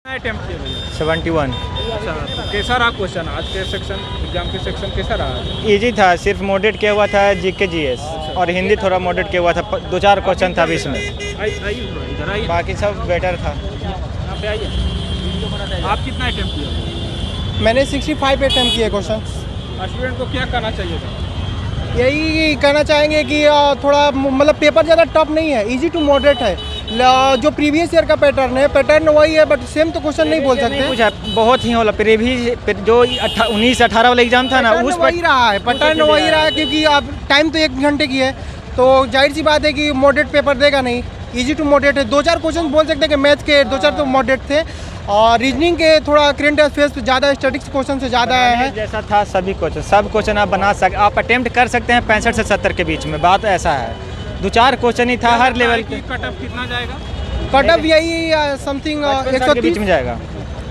Attempt किए भैया? 71। अच्छा, तो कैसा रहा क्वेश्चन आज के सेक्शन एग्जाम के सेक्शन कैसा रहा? इजी था, सिर्फ मॉडरेट किया हुआ था जीके जीएस और हिंदी थोड़ा मॉडरेट किया हुआ था। 2-4 क्वेश्चन था बीच में, इधर आइए, बाकी सब बेटर था। यहाँ पे आइए। आप कितना अटेम्प्ट किया? मैंने 65 अटेम्प्ट किए क्वेश्चन। स्टूडेंट को क्या करना चाहिए था? यही कहना चाहेंगे कि थोड़ा मतलब पेपर ज़्यादा टफ नहीं है, इजी टू मॉडरेट है। जो प्रीवियस ईयर का पैटर्न वही है, बट सेम तो क्वेश्चन नहीं बोल सकते। कुछ है बहुत ही वाला प्रीवियस जो 19-18 वाला एग्जाम था ना, उस पर वही रहा है, पैटर्न वही रहा है, क्योंकि अब टाइम तो 1 घंटे की है, तो जाहिर सी बात है कि मॉडरेट पेपर देगा नहीं, इजी टू मॉडरेट है। 2-4 क्वेश्चन बोल सकते हैं कि मैथ के 2-4 तो मॉडरेट थे, और रीजनिंग के थोड़ा करंट अफेयर्स पे ज़्यादा, स्टैटिक्स क्वेश्चन से ज़्यादा आया है। जैसा था सभी क्वेश्चन, सब क्वेश्चन आप बना सकते, आप अटेम्प्ट कर सकते हैं 65 से 70 के बीच में। बात ऐसा है, 2-4 क्वेश्चन ही था हर लेवल की। कट ऑफ कितना जाएगा? कट ऑफ यही समथिंग 130 के बीच में जाएगा,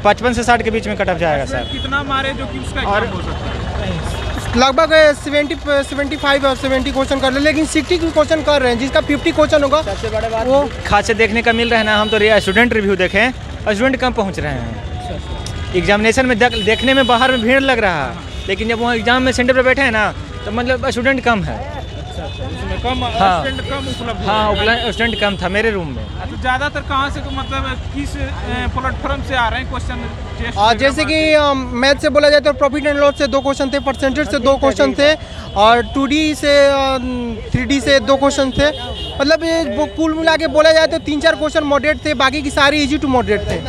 55 से 60 के बीच में कट ऑफ जाएगा सर। कितना मारे जो कि उसका एग्जाम हो सकता है? लगभग 75 और 70 क्वेश्चन कर रहे हैं, लेकिन 60 क्वेश्चन कर रहे हैं, जिसका 50 क्वेश्चन होगा। सबसे बड़ा बात वो खासे देखने का मिल रहा है ना, हम तो स्टूडेंट रिव्यू देखें, स्टूडेंट कम पहुंच रहे हैं। एग्जामिनेशन में देखने में बाहर में भीड़ लग रहा है, लेकिन जब वहाँ एग्जाम में सेंटर पर बैठे हैं ना, तो मतलब स्टूडेंट कम है। उसमें कम, हाँ, स्टूडेंट कम उपलब्ध है। हाँ, स्टूडेंट कम था मेरे रूम में। तो ज़्यादातर कहाँ से, मतलब किस प्लेटफॉर्म से आ रहे हैं क्वेश्चन? जैसे कि मैथ से बोला जाए तो प्रॉफिट एंड लॉस से 2 क्वेश्चन थे, परसेंटेज से 2 क्वेश्चन थे, और 2D से 3D से 2 क्वेश्चन थे। मतलब ये कुल मिला के बोला जाए तो 3-4 क्वेश्चन मॉडरेट थे, बाकी की सारी इजी टू मॉडरेट थे।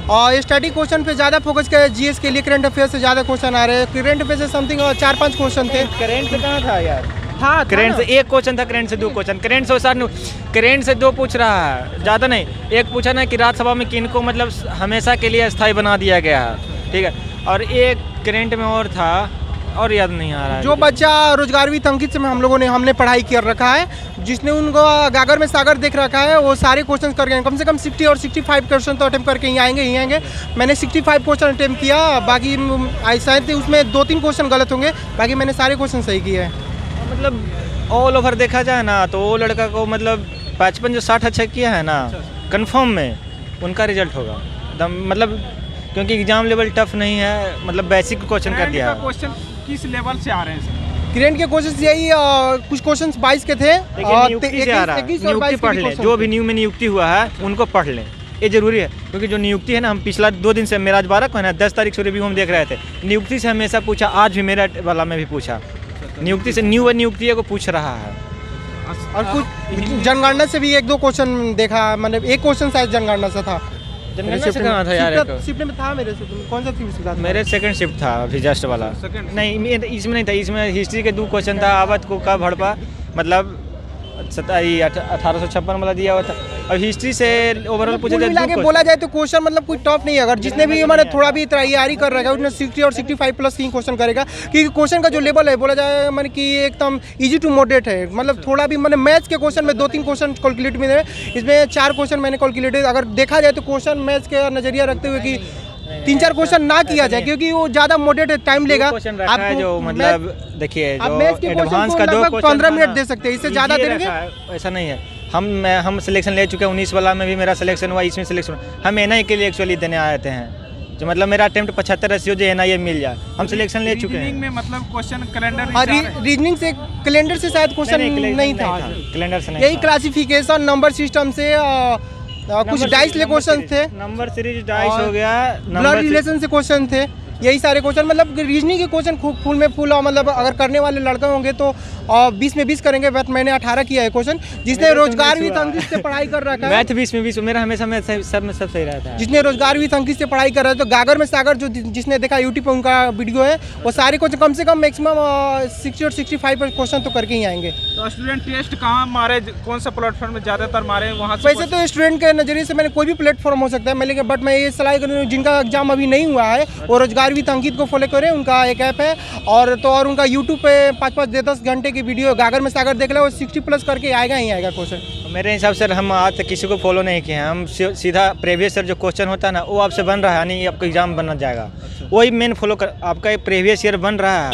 और स्टैटिक क्वेश्चन पे ज़्यादा फोकस किया, जीएस के लिए करंट अफेयर से ज़्यादा क्वेश्चन आ रहे हैं। करंट अफेयर से समथिंग 4-5 क्वेश्चन थे। करंट से कहाँ था यार? हाँ, करंट से 1 क्वेश्चन था, करंट से 2 क्वेश्चन, करंट से सर करंट से 2 पूछ रहा है, ज़्यादा नहीं। एक पूछा ना कि राज्यसभा में किनको मतलब हमेशा के लिए अस्थायी बना दिया गया है, ठीक है, और एक करंट में और था, और याद नहीं आ रहा है। जो बच्चा रोजगार विद अंकित से हमने पढ़ाई कर रखा है, जिसने उनको गागर में सागर देख रखा है, वो सारे क्वेश्चन कर गए। कम से कम 60 और 65 क्वेश्चन तो अटेम्प्ट करके ही आएंगे। मैंने 65 क्वेश्चन अटेम्प्ट किया, बाकी शायद उसमें 2-3 क्वेश्चन गलत होंगे, बाकी मैंने सारे क्वेश्चन सही किए हैं। मतलब ऑल ओवर देखा जाए ना, तो वो लड़का को मतलब 55 जो 60 अच्छा किया है ना, कंफर्म में उनका रिजल्ट होगा एकदम, मतलब क्योंकि एग्जाम लेवल टफ नहीं है, मतलब बेसिक क्वेश्चन कर दिया। क्वेश्चन किस लेवल से आ रहे हैं सर? करंट के क्वेश्चन यही कुछ क्वेश्चन 22 के थे, नियुक्ति से आ रहा है, नियुक्ति पढ़ लें, जो भी न्यू में नियुक्ति हुआ है उनको पढ़ लें, ये जरूरी है। क्योंकि जो नियुक्ति है ना, हम पिछला 2 दिन से, मेरा आज 12 को है ना, 10 तारीख से रिव्यू हम देख रहे थे, नियुक्ति से हमेशा पूछा, आज भी मेरा वाला में भी पूछा, नियुक्ति से नियुक्ति को पूछ रहा है। और कुछ जनगणना से भी 1-2 क्वेश्चन देखा, मतलब 1 क्वेश्चन शायद जनगणना से था। जनगणना से कहाँ था यार? शिफ्ट में था मेरे शिफ्ट में। कौन सा शिफ्ट था? मेरे सेकंड शिफ्ट था अभी जस्ट वाला। नहीं, इसमें नहीं था, इसमें हिस्ट्री के 2 क्वेश्चन था, आवत को कब हड़पा, मतलब 1856 वाला दिया हुआ था, और हिस्ट्री से ओवरऑल पूछा जाए, बोला जाए तो क्वेश्चन मतलब कोई टफ नहीं है। अगर जिसने भी हमारे थोड़ा भी तैयारी कर रखा है, उसने 60 और 65 प्लस 3 क्वेश्चन करेगा, क्योंकि क्वेश्चन का जो लेवल है बोला जाए मैंने कि एकदम इजी टू मॉडरेट है। मतलब थोड़ा भी मैंने मैथ्स के क्वेश्चन में 2-3 क्वेश्चन कैलकुलेट में है, इसमें 4 क्वेश्चन मैंने कैलकुलेटेड। अगर देखा जाए तो क्वेश्चन मैथ्स के नजरिया रखते हुए कि 3-4 क्वेश्चन ना किया जाए, क्योंकि वो ज़्यादा मॉडरेट टाइम लेगा। आप जो मतलब देखिए, जो एडवांस का 2 क्वेश्चन 15 मिनट दे सकते हैं, इससे ज़्यादा देंगे ऐसा नहीं है। हम सिलेक्शन ले चुके हैं, 19 वाला में भी मेरा सिलेक्शन हुआ, इसमें सिलेक्शन हम एनआई के लिए एक्चुअली देने आए थे हैं, जो मतलब मेरा अटेम्प्ट 75-80 हो, जो एनआई मिल जाए, हम सिलेक्शन ले चुके हैं। में मतलब क्वेश्चन कैलेंडर, रीजनिंग से कैलेंडर से शायद क्वेश्चन नहीं था, कैलेंडर से नहीं, यही क्लासिफिकेशन नंबर सिस्टम से कुछ डाइस ले क्वेश्चन थे, नंबर सीरीज डाइस हो गया, ब्लड रिलेशन से क्वेश्चन थे, यही सारे क्वेश्चन। मतलब रीजनिंग के क्वेश्चन फुल में फुल, मतलब अगर करने वाले लड़के होंगे तो 20 में 20 करेंगे, बट मैंने 18 किया है क्वेश्चन। जिसने रोजगार विद अंकित से पढ़ाई कर रखा है, मैथ 20 में 20, मेरा हमेशा सब में सब सही रहता है। जिसने रोजगार विद अंकित से पढ़ाई कर रहा है, तो गागर में सागर जो जिसने देखा यूट्यूब पे उनका वीडियो है, वो सारे क्वेश्चन कम से कम मैक्सिमम 60 और 65 क्वेश्चन तो करके ही आएंगे। तो स्टूडेंट टेस्ट कहाँ मारे, कौन सा प्लेटफॉर्म में ज़्यादातर मारे वहाँ से? वैसे तो स्टूडेंट के नजरिए से मैंने कोई भी प्लेटफॉर्म हो सकता है, मैं लेकिन बट मैं ये सलाह करूँ, जिनका एग्जाम अभी नहीं हुआ है वो रोजगार विद अंकित को फॉलो करें। उनका एक ऐप है, और उनका यूट्यूब पे 5-5-10 घंटे की वीडियो गागर में सागर देख ले, वो 60 प्लस करके आएगा ही आएगा क्वेश्चन। मेरे हिसाब से हम आज तक किसी को फॉलो नहीं किए हैं, हम सीधा प्रीवियस ईयर जो क्वेश्चन होता है ना, वो आपसे बन रहा है, यानी आपका एग्जाम बनना जाएगा, वही मेन फॉलो कर। आपका प्रीवियस ईयर बन रहा है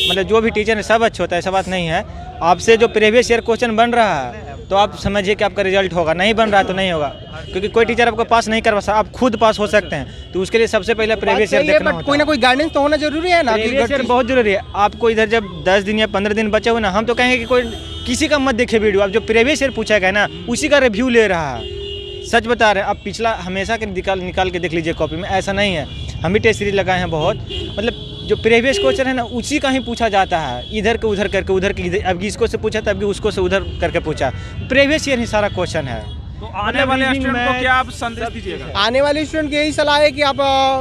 मतलब जो भी टीचर है सब अच्छा होता है, ऐसा बात नहीं है। आपसे जो प्रीवियस ईयर क्वेश्चन बन रहा है तो आप समझिए कि आपका रिजल्ट होगा, नहीं बन रहा है तो नहीं होगा, क्योंकि कोई टीचर आपको पास नहीं करवा सकता, आप खुद पास हो सकते हैं। तो उसके लिए सबसे पहले प्रीवियस ईयर देखना होता है। कोई ना कोई गाइडेंस तो होना जरूरी है ना, प्रीवियस ईयर बहुत जरूरी है। आपको इधर जब 10 दिन या 15 दिन बचे हुए ना, हम तो कहेंगे कि कोई किसी का मत देखे वीडियो, आप जो प्रीवियस ईयर पूछा गया ना उसी का रिव्यू ले रहा है। सच बता रहे हैं, आप पिछला हमेशा के निकाल के देख लीजिए कॉपी में, ऐसा नहीं है। हम भी टेस्ट सीरीज लगाए हैं बहुत, मतलब जो प्रीवियस क्वेश्चन है ना उसी का ही पूछा जाता है, इधर के उधर करके, उधर के इधर, अब इसको से पूछा तब कि उसको से उधर करके पूछा, प्रीवियस ईयर ही सारा क्वेश्चन है। तो आने वाले स्टूडेंट को क्या आप संदेश दीजिएगा? आने वाले स्टूडेंट की यही सलाह है कि आप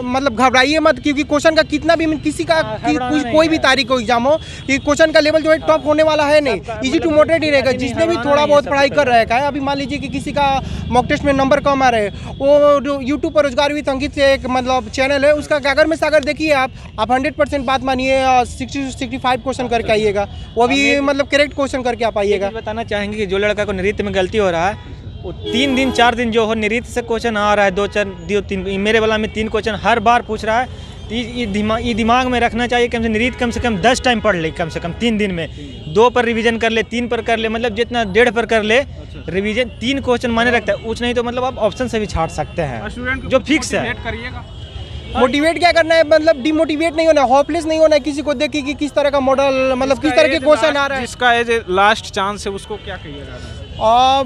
मतलब घबराइए मत, क्योंकि क्वेश्चन का कितना भी किसी का कोई भी तारीख को एग्जाम हो, कि क्वेश्चन का लेवल जो है टॉप होने वाला है नहीं, इजी टू मॉडरेट ही रहेगा। जिसने भी थोड़ा बहुत पढ़ाई कर रखा है, अभी मान लीजिए कि किसी का मॉक टेस्ट में नंबर कम आ रहे हैं, वो यूट्यूब पर रोजगार विद अंकित से एक मतलब चैनल है, उसका गागर में सागर देखिए आप 100% बात मानिए, 60 से 65 क्वेश्चन करके आइएगा, वो भी मतलब करेक्ट क्वेश्चन करके आप आइएगा। बताना चाहेंगे कि जो लड़का को नृत्य में गलती हो रहा है, वो 3 दिन 4 दिन जो हो नृत्य से क्वेश्चन आ रहा है, 2-3, मेरे वाला में 3 क्वेश्चन हर बार पूछ रहा है, तो ये दिमाग में रखना चाहिए कि नृत्य कम से कम 10 टाइम पढ़ ले, कम से कम 3 दिन में 2 पर रिवीजन कर ले, 3 पर कर ले, मतलब जितना 1.5 पर कर ले रिवीजन। 3 क्वेश्चन माने रखता है, कुछ नहीं तो मतलब आप ऑप्शन से भी छाट सकते हैं, जो फिक्स है। मोटिवेट क्या करना है, मतलब डिमोटिवेट नहीं होना, होपलेस नहीं होना है किसी को देख के किस तरह का मॉडल, मतलब किस तरह के क्वेश्चन आ रहा है। जिसका एज लास्ट चांस है उसको क्या कहिएगा?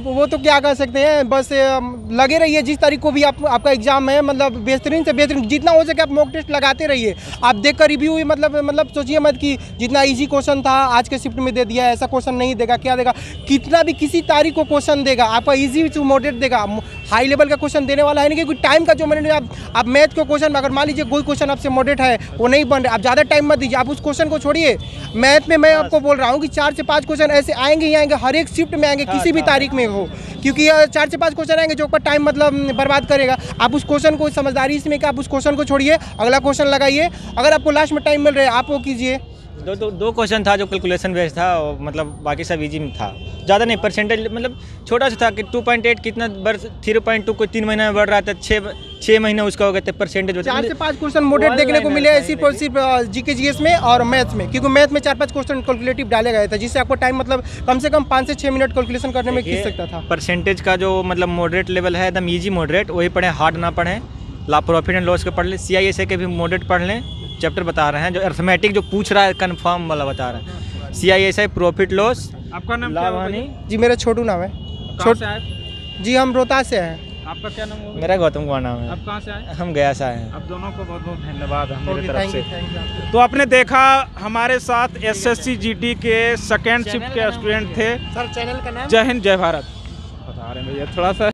वो तो क्या कर सकते हैं, बस लगे रहिए। जिस तारीख को भी आपका एग्जाम है, मतलब बेहतरीन से बेहतरीन जितना हो सके आप मॉक टेस्ट लगाते रहिए। आप देख कर रिव्यू मतलब सोचिए मत कि जितना इजी क्वेश्चन था आज के शिफ्ट में दे दिया, ऐसा क्वेश्चन नहीं देगा, क्या देगा, कितना भी किसी तारीख को क्वेश्चन देगा आपका इजी टू मॉडरेट देगा, हाई लेवल का क्वेश्चन देने वाला है नहीं। क्योंकि टाइम का जो मैंने आप मैथ को क्वेश्चन अगर मान लीजिए कोई क्वेश्चन आपसे मॉडरेट है वो नहीं बन रहा, आप ज़्यादा टाइम मत दीजिए, आप उस क्वेश्चन को छोड़िए। मैथ में मैं आपको बोल रहा हूँ कि 4 से 5 क्वेश्चन ऐसे आएंगे ही आएंगे, हर एक शिफ्ट में आएंगे, किसी भी तारीख में हो, क्योंकि 4 से 5 क्वेश्चन आएंगे जो ऊपर टाइम मतलब बर्बाद करेगा। आप उस क्वेश्चन को समझदारी इसमें कि आप उस क्वेश्चन को छोड़िए, अगला क्वेश्चन लगाइए। अगर आपको लास्ट में टाइम मिल रहा है आप वो कीजिए। दो क्वेश्चन था जो कैलकुलेशन बेस्ड था, और मतलब बाकी सब इजी में था, ज़्यादा नहीं। परसेंटेज मतलब छोटा सा था कि 2.8 कितना बढ़ 3.2 कोई 3 महीना में बढ़ रहा था, 6 महीने उसका हो गया था परसेंटेज। 4 से 5 क्वेश्चन मॉडरेट देखने को मिले सिर्फ जीके जीएस में और मैथ में, क्योंकि मैथ में 4-5 क्वेश्चन कैलकुलेटिव डाले गए थे, जिससे आपको टाइम मतलब कम से कम 5 से 6 मिनट कैलकुलेशन करने में खींच सकता था। परसेंटेज का जो मतलब मॉडरेट लेवल है एकदम ईजी मॉडरेट, वही पढ़ें, हार्ड ना पढ़ें। प्रॉफिट एंड लॉस के पढ़ लें, CISA के भी मॉडरेट पढ़ लें, चैप्टर बता रहे हैं जो अर्थमेटिक जो पूछ रहा है कंफर्म वाला बता रहे हैं। CISA profit loss. आपका नाम लाभ हानि? जी मेरा छोटू नाम है। जी हम रोहतास से हैं। आपका क्या नाम होगा? मेरा गौतम कुमार नाम है। आप कहाँ से आए? हम गया से आए हैं। आप दोनों को बहुत बहुत धन्यवाद हमारी तरफ थैंक से। यू। तो आपने देखा हमारे साथ SSC GT के सेकेंड शिफ्ट के स्टूडेंट थे। सर चैनल का नाम? जय हिंद जय भारत। बता रहे हैं भैया थोड़ा सा